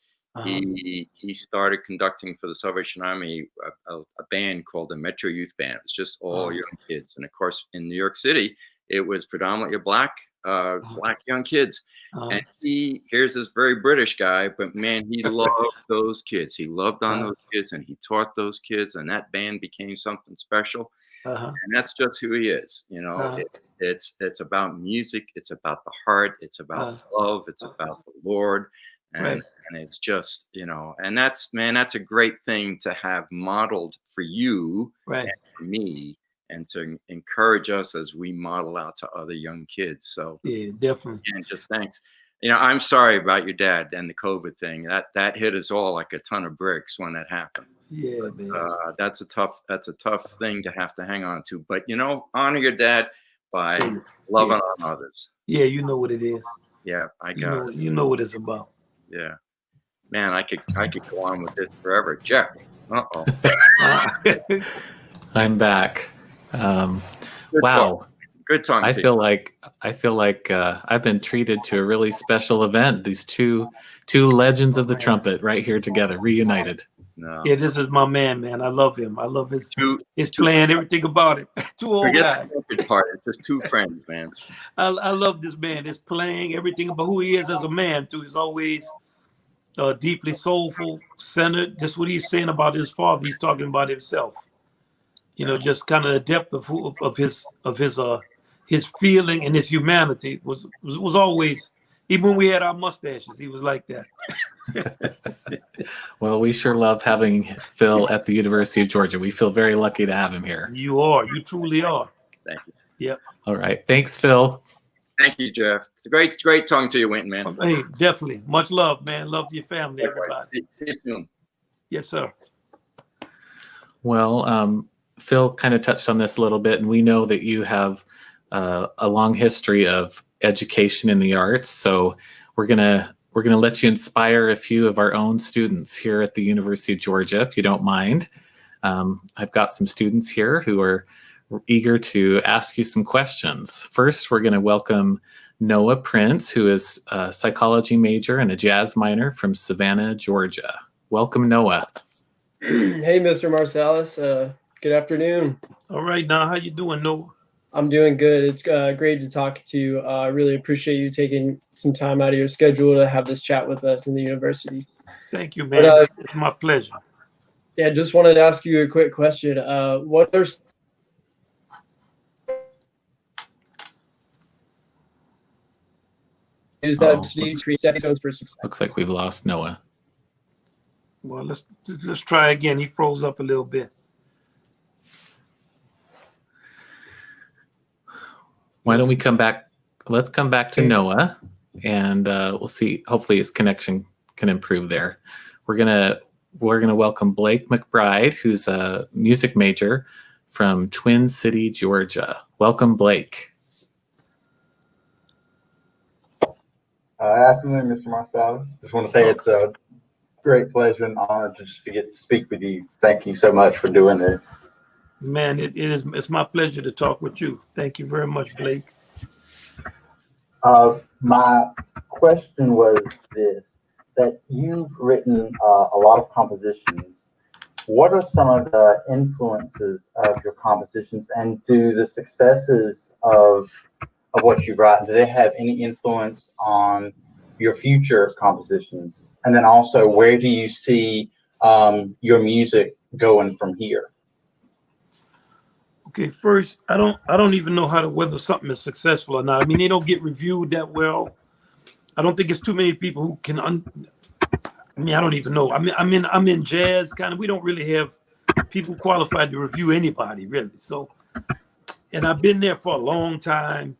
He started conducting for the Salvation Army a band called the Metro Youth Band. It was just all young kids, and of course in New York City it was predominantly black young kids. And here's this very British guy, but man, he loved those kids. He loved on those kids, and he taught those kids, and that band became something special. And that's just who he is. You know, it's about music. It's about the heart. It's about love. It's about the Lord. And it's just, you know, and that's a great thing to have modeled for you and for me, and to encourage us as we model out to other young kids. So yeah, definitely. And just thanks. You know, I'm sorry about your dad and the COVID thing. That hit us all like a ton of bricks when that happened. Yeah, man. That's a tough thing to have to hang on to. But you know, honor your dad by loving on others. Yeah, you know what it is. Yeah, I got it. You know what it's about. Yeah, man, I could go on with this forever. Jeff, I'm back. Wow, talk. Good talk. I feel like I've been treated to a really special event. These two legends of the trumpet right here together, reunited. No. Yeah, this is my man. I love him. I love his playing, everything about it. Two old guys. It's just two friends, man. I love this man. His playing, everything about who he is as a man too. He's always deeply soulful, centered. Just what he's saying about his father, he's talking about himself. You know, just kind of the depth of his feeling and his humanity was always. Even when we had our mustaches, he was like that. Well, we sure love having Phil at the University of Georgia. We feel very lucky to have him here. You are. You truly are. Thank you. Yep. All right. Thanks, Phil. Thank you, Jeff. It's great talking to you, Wynton, man. Hey, definitely. Much love, man. Love to your family, everybody. See you soon. Yes, sir. Well, Phil kind of touched on this a little bit, and we know that you have a long history of education in the arts. So we're gonna let you inspire a few of our own students here at the University of Georgia, if you don't mind. I've got some students here who are eager to ask you some questions. First, we're going to welcome Noah Prince, who is a psychology major and a jazz minor from Savannah, Georgia. Welcome, Noah. Hey, Mr. Marsalis. Good afternoon. All right, now how you doing, Noah? I'm doing good. It's great to talk to you. I really appreciate you taking some time out of your schedule to have this chat with us in the university. Thank you, man. But, It's my pleasure. Yeah, just wanted to ask you a quick question. What are use that to create stepping stones for success? Looks like we've lost Noah. Well, let's try again. He froze up a little bit. Why don't we come back? Let's come back to Noah, and we'll see. Hopefully, his connection can improve there. We're gonna welcome Blake McBride, who's a music major from Twin City, Georgia. Welcome, Blake. Afternoon, Mr. Marsalis. Just want to say it's a great pleasure and honor to get to speak with you. Thank you so much for doing this. Man, it's my pleasure to talk with you. Thank you very much, Blake. My question was this, that you've written a lot of compositions. What are some of the influences of your compositions, and do the successes of what you've written, do they have any influence on your future compositions? And then also, where do you see your music going from here? Okay, first, I don't even know whether something is successful or not. I mean, they don't get reviewed that well. I don't think it's too many people who can. I don't even know. I'm in jazz kind of. We don't really have people qualified to review anybody really. So, and I've been there for a long time,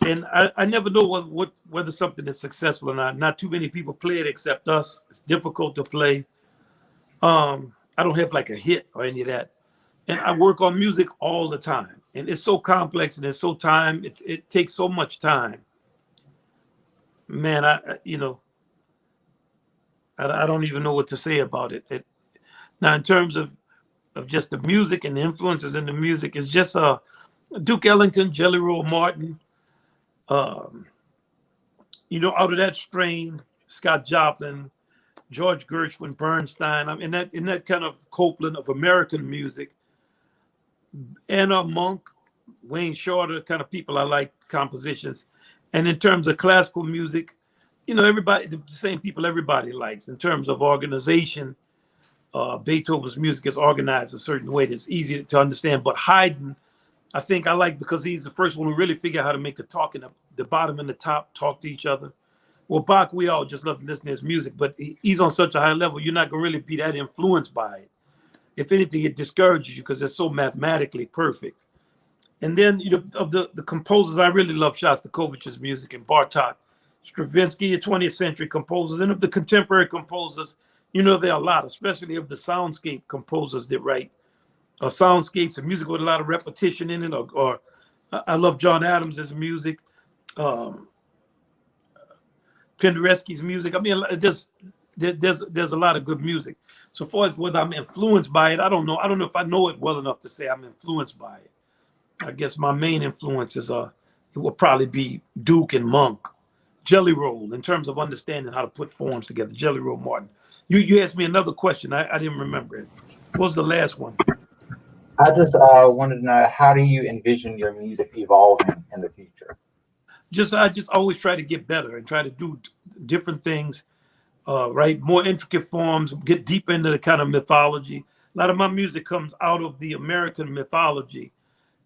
and I never know whether something is successful or not. Not too many people play it except us. It's difficult to play. I don't have like a hit or any of that. And I work on music all the time, and it's so complex and it's so it takes so much time. Man, I don't even know what to say about it. Now, in terms of just the music and the influences in the music, it's just Duke Ellington, Jelly Roll Martin, out of that strain, Scott Joplin, George Gershwin, Bernstein. I'm in that kind of Copeland of American music. Anna Monk, Wayne Shorter, kind of people I like compositions. And in terms of classical music, everybody, the same people everybody likes. In terms of organization, Beethoven's music is organized a certain way that's easy to understand. But Haydn, I think I like because he's the first one who really figured out how to make the talking, the bottom and the top talk to each other. Well, Bach, we all just love to listen to his music, but he's on such a high level, you're not going to really be that influenced by it. If anything, it discourages you because it's so mathematically perfect. And then, of the composers, I really love Shostakovich's music and Bartok, Stravinsky, the 20th century composers. And of the contemporary composers, there are a lot, especially of the soundscape composers that write soundscapes and music with a lot of repetition in it. Or I love John Adams' music, Penderecki's music. I mean, there's a lot of good music. So far as whether I'm influenced by it, I don't know. I don't know if I know it well enough to say I'm influenced by it. I guess my main influences it will probably be Duke and Monk, Jelly Roll, in terms of understanding how to put forms together. Jelly Roll Martin. You asked me another question. I didn't remember it. What was the last one? I just wanted to know, how do you envision your music evolving in the future? I just always try to get better and try to do different things. Right, more intricate forms, get deep into the kind of mythology. A lot of my music comes out of the American mythology.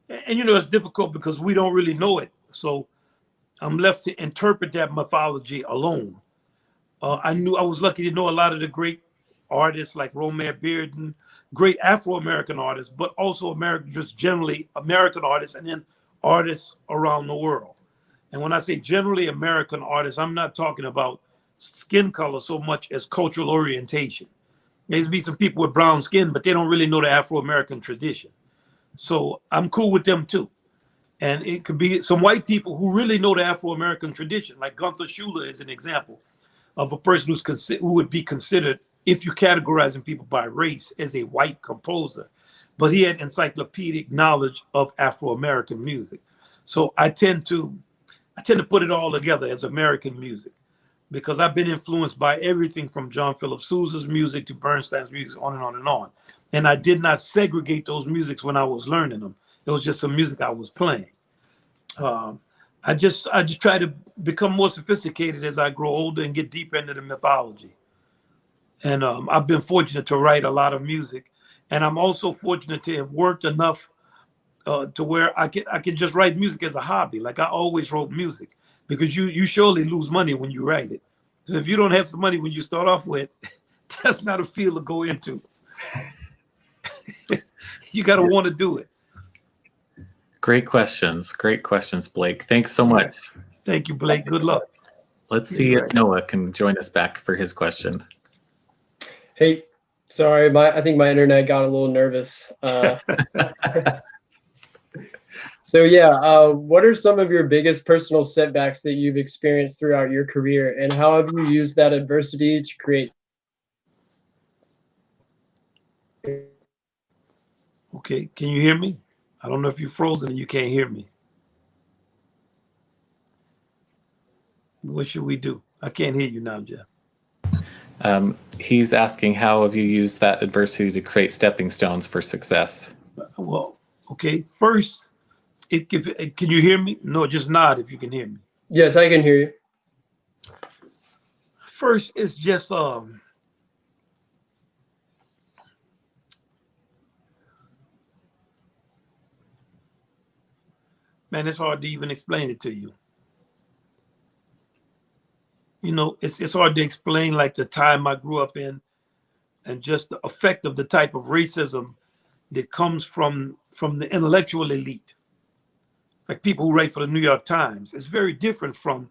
And it's difficult because we don't really know it. So I'm left to interpret that mythology alone. I was lucky to know a lot of the great artists like Romare Bearden, great Afro-American artists, but also just generally American artists, and then artists around the world. And when I say generally American artists, I'm not talking about skin color so much as cultural orientation. There's be some people with brown skin, but they don't really know the Afro-American tradition. So I'm cool with them too. And it could be some white people who really know the Afro-American tradition, like Gunther Schuller is an example of a person who would be considered if you're categorizing people by race, as a white composer, but he had encyclopedic knowledge of Afro-American music. So I tend to put it all together as American music, because I've been influenced by everything from John Philip Sousa's music to Bernstein's music, on and on and on. And I did not segregate those musics when I was learning them. It was just some music I was playing. I just try to become more sophisticated as I grow older and get deeper into the mythology. And I've been fortunate to write a lot of music. And I'm also fortunate to have worked enough to where I can just write music as a hobby. Like I always wrote music, because you surely lose money when you write it. So if you don't have some money when you start off with, that's not a field to go into. You got to want to do it. Great questions, Blake. Thanks so much. Thank you, Blake. Good luck. Let's see if Noah can join us back for his question. Hey, sorry, I think my internet got a little nervous. So yeah, what are some of your biggest personal setbacks that you've experienced throughout your career, and how have you used that adversity to create? Okay, can you hear me? I don't know if you're frozen and you can't hear me. What should we do? I can't hear you now, Jeff. He's asking, how have you used that adversity to create stepping stones for success? Well, okay, first, can you hear me? No, just nod if you can hear me. Yes, I can hear you. First, it's just man, it's hard to even explain it to you. You know, it's hard to explain, like the time I grew up in, and just the effect of the type of racism that comes from the intellectual elite. It's like people who write for the New York Times. It's very different from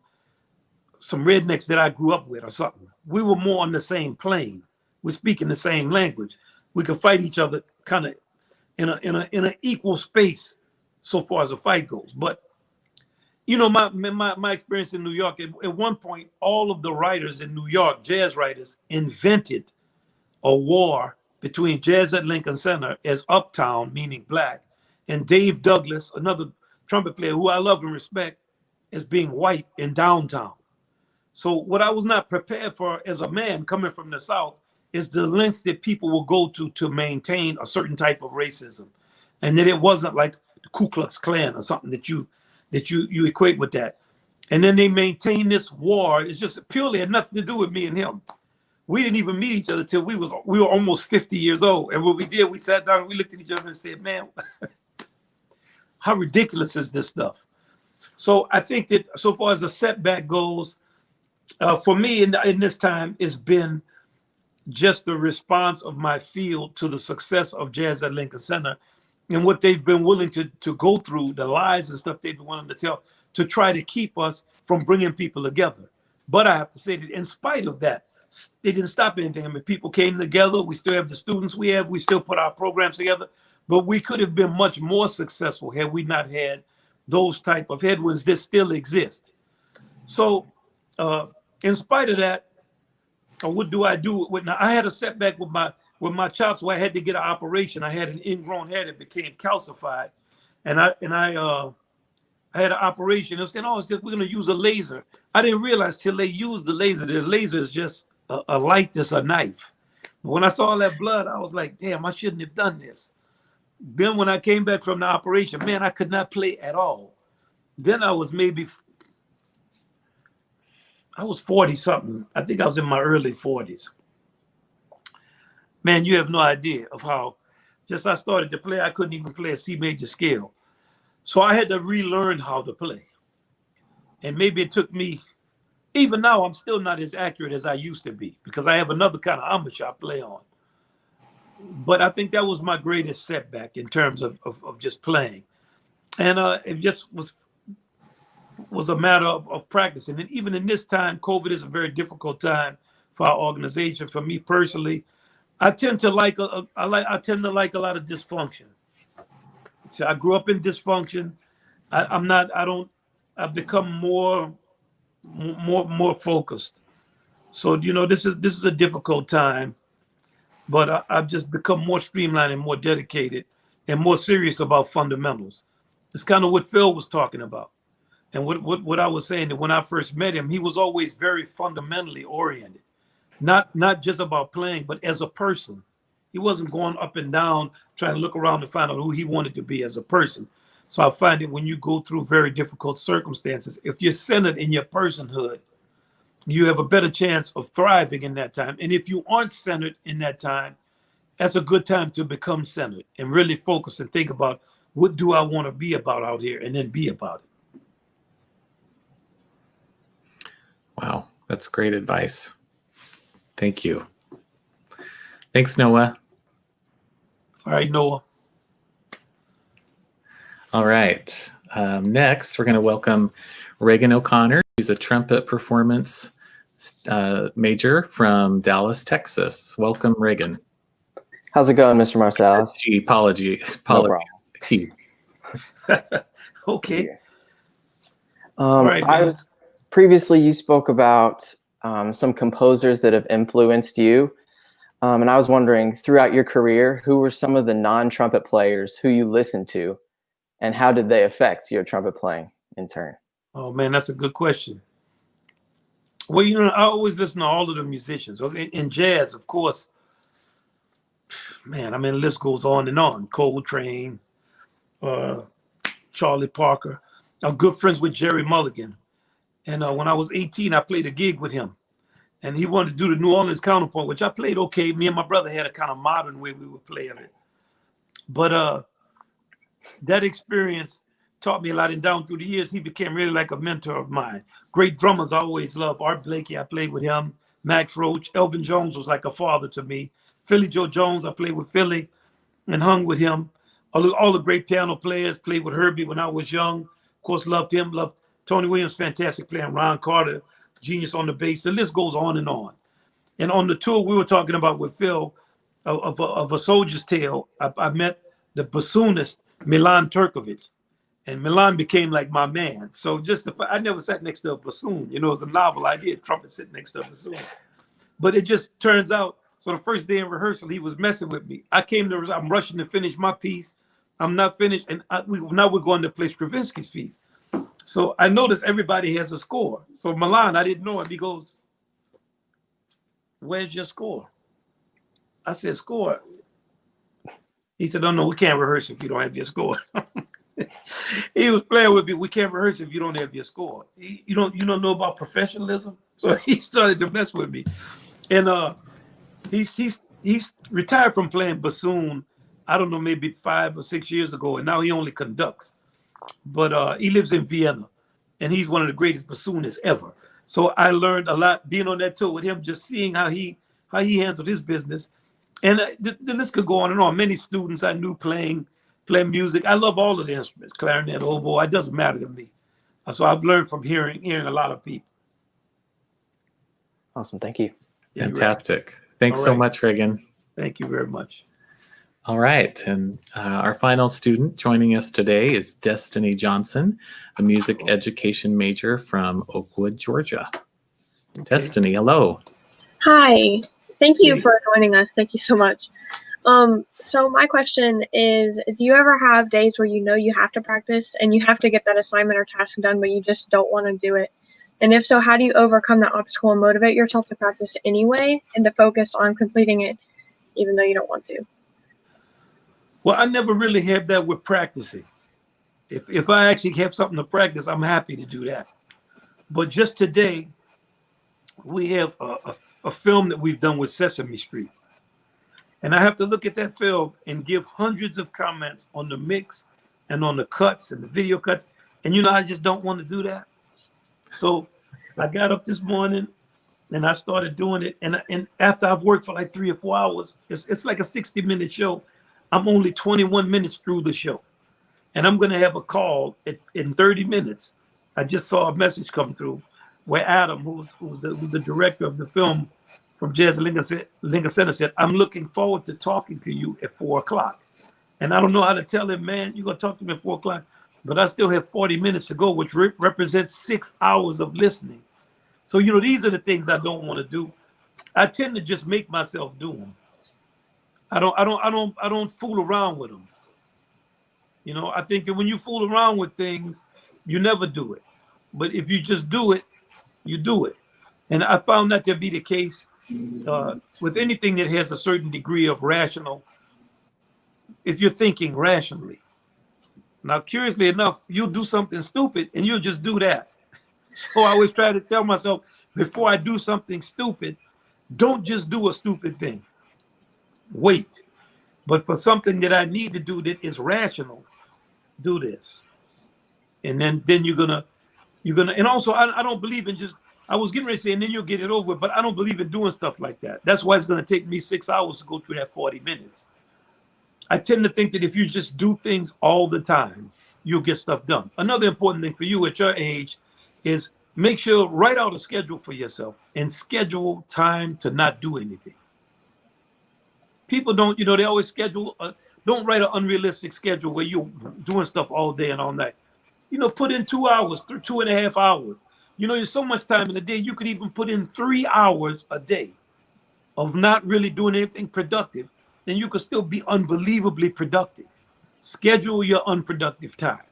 some rednecks that I grew up with or something. We were more on the same plane. We're speaking the same language. We could fight each other kind of in an equal space so far as a fight goes. But you know, my experience in New York, at one point, all of the writers in New York, jazz writers, invented a war between jazz at Lincoln Center as uptown, meaning black, and Dave Douglas, another trumpet player who I love and respect, as being white in downtown. So what I was not prepared for as a man coming from the South is the lengths that people will go to maintain a certain type of racism. And that it wasn't like the Ku Klux Klan or something that you equate with that. And then they maintain this war. It's just purely had nothing to do with me and him. We didn't even meet each other till we were almost 50 years old. And what we did, we sat down and we looked at each other and said, man, how ridiculous is this stuff? So I think that so far as a setback goes, for me in this time, it's been just the response of my field to the success of Jazz at Lincoln Center and what they've been willing to go through, the lies and stuff they've been willing to tell, to try to keep us from bringing people together. But I have to say that in spite of that, they didn't stop anything. I mean, people came together. We still have the students we have. We still put our programs together. But we could have been much more successful had we not had those type of headwinds that still exist. So in spite of that, what do I do? Now, I had a setback with my chops where I had to get an operation. I had an ingrown hair that became calcified. And I had an operation. They were saying, oh, we're going to use a laser. I didn't realize till they used the laser is just a light that's a knife. But when I saw all that blood, I was like, damn, I shouldn't have done this. Then when I came back from the operation, man, I could not play at all. Then I was 40 something. I think I was in my early 40s. Man, you have no idea of how just I started to play. I couldn't even play a C major scale. So I had to relearn how to play. And maybe it took me, even now, I'm still not as accurate as I used to be because I have another kind of amateur I play on. But I think that was my greatest setback in terms of just playing. And it just was a matter of practicing. And even in this time, COVID is a very difficult time for our organization. For me personally, I tend to like a lot of dysfunction. So I grew up in dysfunction. I've become more focused. So, you know, this is a difficult time. but I've just become more streamlined and more dedicated and more serious about fundamentals. It's kind of what Phil was talking about. And what I was saying, that when I first met him, he was always very fundamentally oriented, not just about playing, but as a person. He wasn't going up and down trying to look around to find out who he wanted to be as a person. So I find that when you go through very difficult circumstances, if you're centered in your personhood, you have a better chance of thriving in that time. And if you aren't centered in that time, that's a good time to become centered and really focus and think about, what do I want to be about out here, and then be about it. Wow, that's great advice. Thank you. Thanks, Noah. All right, Noah. All right. Next, we're going to welcome Reagan O'Connor. He's a trumpet performance major from Dallas, Texas. Welcome, Reagan. How's it going, Mr. Marsalis? Apologies. No problem. Okay. Right, I was previously, you spoke about some composers that have influenced you. And I was wondering, throughout your career, who were some of the non-trumpet players who you listened to, and how did they affect your trumpet playing in turn? Oh, man, that's a good question. Well, you know, I always listen to all of the musicians. Okay, in jazz, of course, man, I mean, the list goes on and on. Coltrane, Charlie Parker. I'm good friends with Jerry Mulligan. And when I was 18, I played a gig with him. And he wanted to do the New Orleans counterpoint, which I played okay. Me and my brother had a kind of modern way we were playing it. But that experience taught me a lot. And down through the years, he became really like a mentor of mine. Great drummers I always loved. Art Blakey, I played with him. Max Roach. Elvin Jones was like a father to me. Philly Joe Jones, I played with Philly and hung with him. All the great piano players, played with Herbie when I was young. Of course, loved him. Loved Tony Williams, fantastic playing. Ron Carter, genius on the bass. The list goes on and on. And on the tour we were talking about with Phil of A Soldier's Tale, I met the bassoonist Milan Turkovic, and Milan became like my man. So I never sat next to a bassoon. You know, it was a novel idea, trumpet sitting next to a bassoon. But it just turns out, so the first day in rehearsal, he was messing with me. I'm rushing to finish my piece. I'm not finished, and now we're going to play Stravinsky's piece. So I noticed everybody has a score. So Milan, I didn't know him. He goes, "Where's your score?" I said, "Score." He said, "Oh no, we can't rehearse if you don't have your score." He was playing with me. We can't rehearse if you don't have your score. You don't know about professionalism. So he started to mess with me, and he's retired from playing bassoon. I don't know, maybe 5 or 6 years ago, and now he only conducts. But he lives in Vienna, and he's one of the greatest bassoonists ever. So I learned a lot being on that tour with him, just seeing how he handled his business. And the list could go on and on. Many students I knew playing music. I love all of the instruments, clarinet, oboe. It doesn't matter to me. So I've learned from hearing a lot of people. Awesome, thank you. Yeah, Fantastic. Thanks so much, Reagan. Thank you very much. All right, and our final student joining us today is Destiny Johnson, a music education major from Oakwood, Georgia. Okay. Destiny, hello. Hi, thank you for joining us. Thank you so much. So my question is, do you ever have days where you know you have to practice and you have to get that assignment or task done, but you just don't want to do it? And if so, how do you overcome that obstacle and motivate yourself to practice anyway and to focus on completing it even though you don't want to? Well, I never really have that with practicing. If I actually have something to practice, I'm happy to do that. But just today, we have a film that we've done with Sesame Street. And I have to look at that film and give hundreds of comments on the mix and on the cuts and the video cuts. And I just don't want to do that. So I got up this morning and I started doing it. And after I've worked for like 3 or 4 hours, it's like a 60-minute show. I'm only 21 minutes through the show. And I'm going to have a call in 30 minutes. I just saw a message come through where Adam, who's the director of the film from Jazz Lincoln Center, said, "I'm looking forward to talking to you at 4 o'clock." And I don't know how to tell him, "Man, you're going to talk to me at 4 o'clock." But I still have 40 minutes to go, which represents 6 hours of listening. So, these are the things I don't want to do. I tend to just make myself do them. I don't fool around with them. You know, I think that when you fool around with things, you never do it. But if you just do it, you do it. And I found that to be the case with anything that has a certain degree of rational, if you're thinking rationally. Now, curiously enough, you'll do something stupid and you'll just do that. So I always try to tell myself, before I do something stupid, don't just do a stupid thing. Wait. But for something that I need to do that is rational, do this. And then you're gonna, and also I don't believe in just, I was getting ready to say, and then you'll get it over, but I don't believe in doing stuff like that. That's why it's gonna take me 6 hours to go through that 40 minutes. I tend to think that if you just do things all the time, you'll get stuff done. Another important thing for you at your age is make sure, write out a schedule for yourself and schedule time to not do anything. People don't, you know, they always schedule, don't write an unrealistic schedule where you're doing stuff all day and all night. You know, put in 2 hours, 2.5 hours. You know, there's so much time in a day, you could even put in 3 hours a day of not really doing anything productive, then you could still be unbelievably productive. Schedule your unproductive time.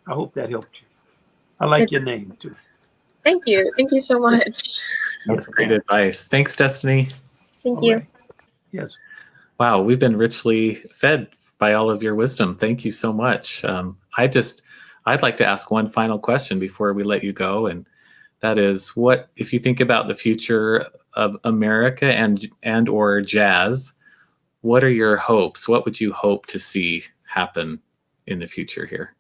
I hope that helped you. I like your name too. Thank you. Thank you so much. That's great advice. Thanks, Destiny. Thank you. Right. Yes. Wow, we've been richly fed by all of your wisdom. Thank you so much. I'd like to ask one final question before we let you go, and that is, what, if you think about the future of America and or jazz, what are your hopes? What would you hope to see happen in the future here?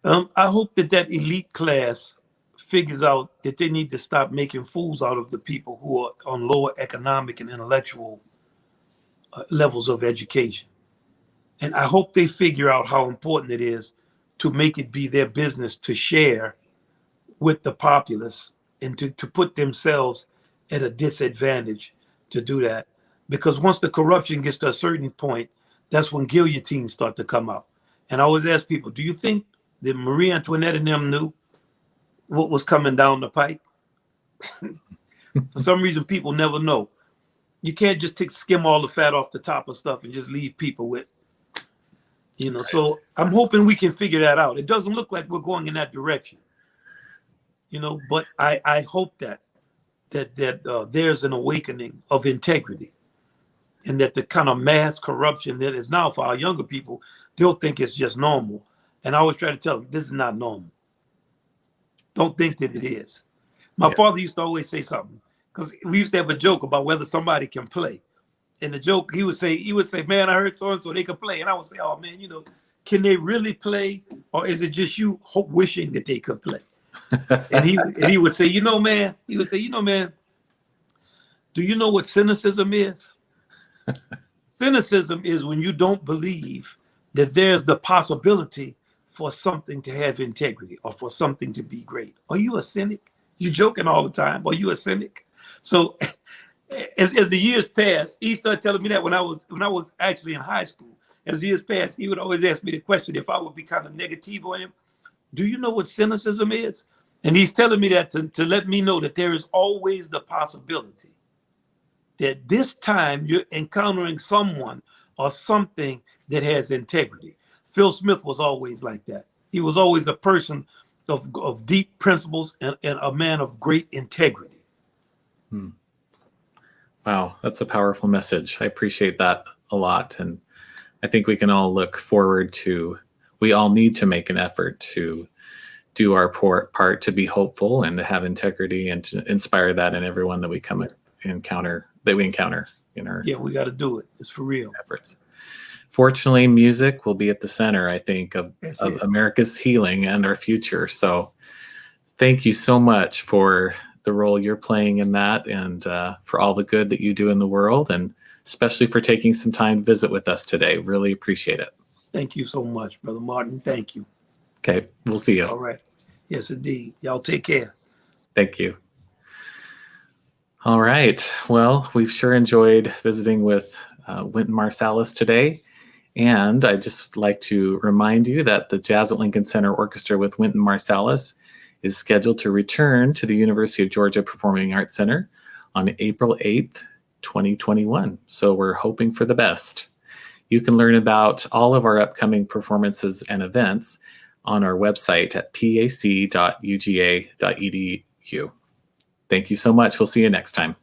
I hope that elite class figures out that they need to stop making fools out of the people who are on lower economic and intellectual levels of education. And I hope they figure out how important it is to make it be their business to share with the populace and to put themselves at a disadvantage to do that. Because once the corruption gets to a certain point, that's when guillotines start to come out. And I always ask people, do you think that Marie Antoinette and them knew what was coming down the pike? For some reason, people never know. You can't just skim all the fat off the top of stuff and just leave people with, you know. So I'm hoping we can figure that out. It doesn't look like we're going in that direction, you know, but I hope that there's an awakening of integrity, and that the kind of mass corruption that is now for our younger people, they'll think it's just normal. And I always try to tell them, this is not normal. Don't think that it is. My father used to always say something, because we used to have a joke about whether somebody can play. And the joke, he would say, man, I heard so-and-so, they can play. And I would say, oh man, you know, can they really play? Or is it just you wishing that they could play? and he would say, you know, man, do you know what cynicism is? Cynicism is when you don't believe that there's the possibility for something to have integrity or for something to be great. Are you a cynic? You joking all the time. Are you a cynic? So as the years passed, he started telling me that when I was actually in high school. As the years passed, he would always ask me the question, if I would be kind of negative on him, do you know what cynicism is? And he's telling me that to let me know that there is always the possibility that this time you're encountering someone or something that has integrity. Phil Smith was always like that. He was always a person of deep principles and a man of great integrity. Wow, that's a powerful message. I appreciate that a lot. And I think we can all look forward to, we all need to make an effort to do our part to be hopeful and to have integrity and to inspire that in everyone that we encounter in our we got to do it. It's for real. efforts. Fortunately, music will be at the center, I think, of America's healing and our future. So thank you so much for the role you're playing in that, and for all the good that you do in the world, and especially for taking some time to visit with us today. Really appreciate it. Thank you so much, Brother Martin. Thank you. Okay, we'll see you. All right. Yes, indeed. Y'all take care. Thank you. All right. Well, we've sure enjoyed visiting with Wynton Marsalis today. And I'd just like to remind you that the Jazz at Lincoln Center Orchestra with Wynton Marsalis is scheduled to return to the University of Georgia Performing Arts Center on April 8th, 2021. So we're hoping for the best. You can learn about all of our upcoming performances and events on our website at pac.uga.edu. Thank you so much. We'll see you next time.